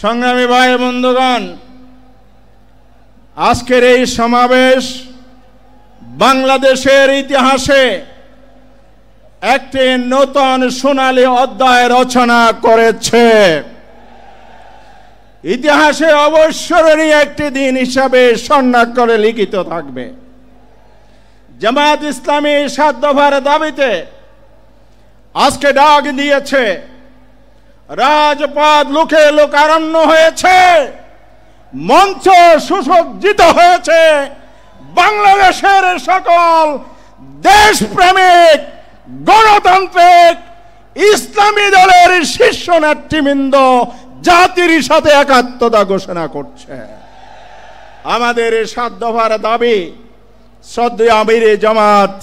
সংগ্রামী ভাই বন্ধুগণ, আজকের এই সমাবেশ বাংলাদেশের ইতিহাসে একটি নতুন সোনালী অধ্যায় রচনা করেছে। ইতিহাসে অবশ্যই একটি দিন হিসাবে স্বর্ণাক্ষরে করে লিখিত থাকবে। জামায়াত ইসলামী ৭ দফার দাবিতে আজকে ডাক দিয়েছে, রাজপথ লোকে লোকারণ্য হয়েছে, মঞ্চ সুসজ্জিত হয়েছে। বাংলাদেশের সকল দেশপ্রেমিক গণতান্ত্রিক ইসলামী দলের শীর্ষ নেতৃবৃন্দ জাতির সাথে একাত্মতা ঘোষণা করছে। আমাদের ৭ দফার দাবি শ্রদ্ধেয় আমির জামাত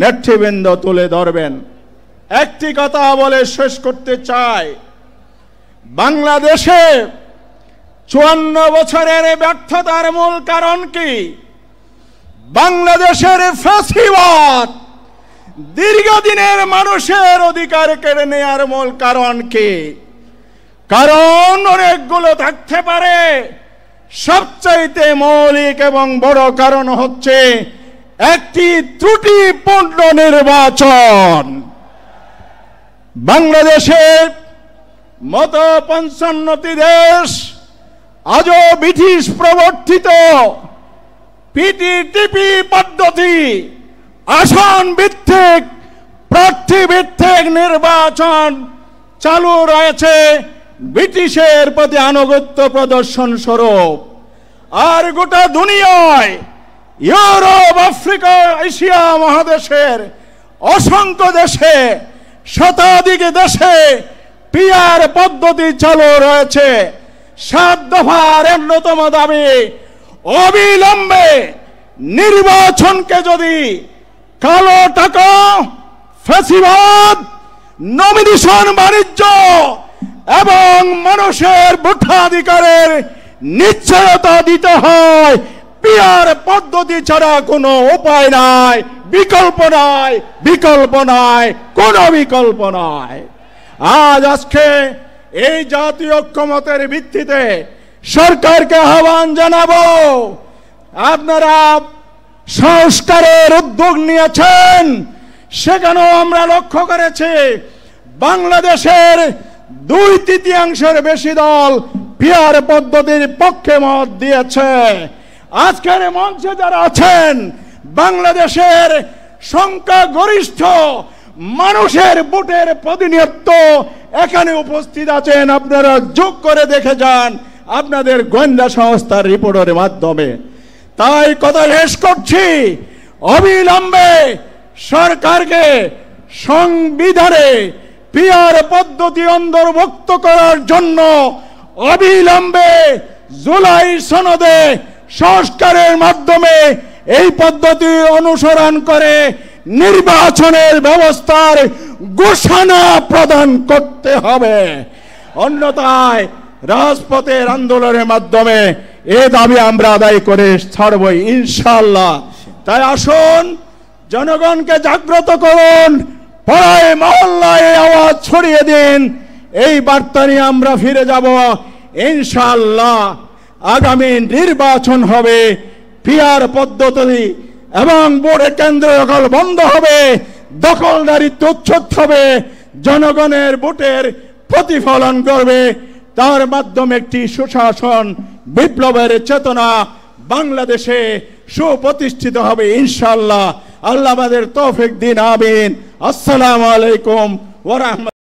নেতৃবৃন্দ তুলে ধরবেন। একটি কথা বলে শেষ করতে চাই, বাংলাদেশে ৫৪ বছরের ব্যর্থতার মূল কারণ কি? বাংলাদেশের ফ্যাসিবাদ দীর্ঘদিনের মানুষের অধিকার কেড়ে নেওয়ার মূল কারণ কি? কারণ অনেকগুলো থাকতে পারে, সবচাইতে মৌলিক এবং বড় কারণ হচ্ছে একটি ত্রুটিপূর্ণ নির্বাচন। বাংলাদেশের মতো ৫৫টি দেশ আজও ব্রিটিশ প্রবর্তিত পিটিটিপি পদ্ধতি, আসন ভিত্তিক প্রার্থী ভিত্তিক নির্বাচন চালু রয়েছে ব্রিটিশের প্রতি আনুগত্য প্রদর্শন স্বরূপ। আর গোটা দুনিয়ায় ইউরোপ, আফ্রিকা, এশিয়া মহাদেশের অসংখ্য দেশে, শতাধিক দেশে পিআর পদ্ধতি চালু রয়েছে। ৭ দফার অন্যতম দাবি, অবিলম্বে নির্বাচনকে যদি কালো টাকা, ফ্যাসিবাদ, নমিনেশন বাণিজ্য এবং মানুষের ভোটাধিকারের নিশ্চয়তা দিতে হয়, পিআর পদ্ধতি ছাড়া কোনো উপায় নাই, বিকল্প নাই, বিকল্প নাই, কোনো বিকল্প নাই। আজকে এই জাতীয় ঐক্যমতের ভিত্তিতে সরকারকে আহ্বান জানাবো, আপনারা সংস্কারের উদ্যোগ নিয়েছেন, সেখানেও আমরা লক্ষ্য করেছি বাংলাদেশের ২/৩ বেশি দল পিআর পদ্ধতির পক্ষে মত দিয়েছে। আজকের মঞ্চে যারা আছেন, বাংলাদেশের সংখ্যাগরিষ্ঠ মানুষের ভোটের প্রতিনিধিত্ব এখানে উপস্থিত আছেন, আপনারা যোগ করে দেখে যান আপনাদের গোয়েন্দা সংস্থার রিপোর্টের মাধ্যমে। তাই কথা শেষ করছি, অবিলম্বে সরকারকে সংবিধানে পিআর পদ্ধতি অন্তর্ভুক্ত করার জন্য অবিলম্বে জুলাই সনদে সংস্কারের মাধ্যমে এই পদ্ধতি অনুসরণ করে নির্বাচনের ব্যবস্থার ঘোষণা প্রদান করতে হবে। অন্যথায় রাজপথের আন্দোলনের মাধ্যমে এ দাবি আমরা আদায় করে ছাড়বই ইনশাআল্লাহ। তাই আসুন, জনগণকে জাগ্রত করুন, পাড়ায় মহল্লায় আওয়াজ ছড়িয়ে দিন। এই বার্তা নিয়ে আমরা ফিরে যাব ইনশাআল্লাহ। আগামী নির্বাচন হবে পিআর পদ্ধতি এবং ভোটের কেন্দ্র দখল বন্ধ হবে, দখলদারিত্ব উচ্ছেদ হবে, জনগণের ভোটের প্রতিফলন করবে। তার মাধ্যমে একটি সুশাসন বিপ্লবের চেতনা বাংলাদেশে সুপ্রতিষ্ঠিত হবে ইনশাআল্লাহ। আল্লাহ আমাদের তৌফিক দিন, আমিন। আসসালামু আলাইকুম ওয়া রাহমাতুল্লাহ।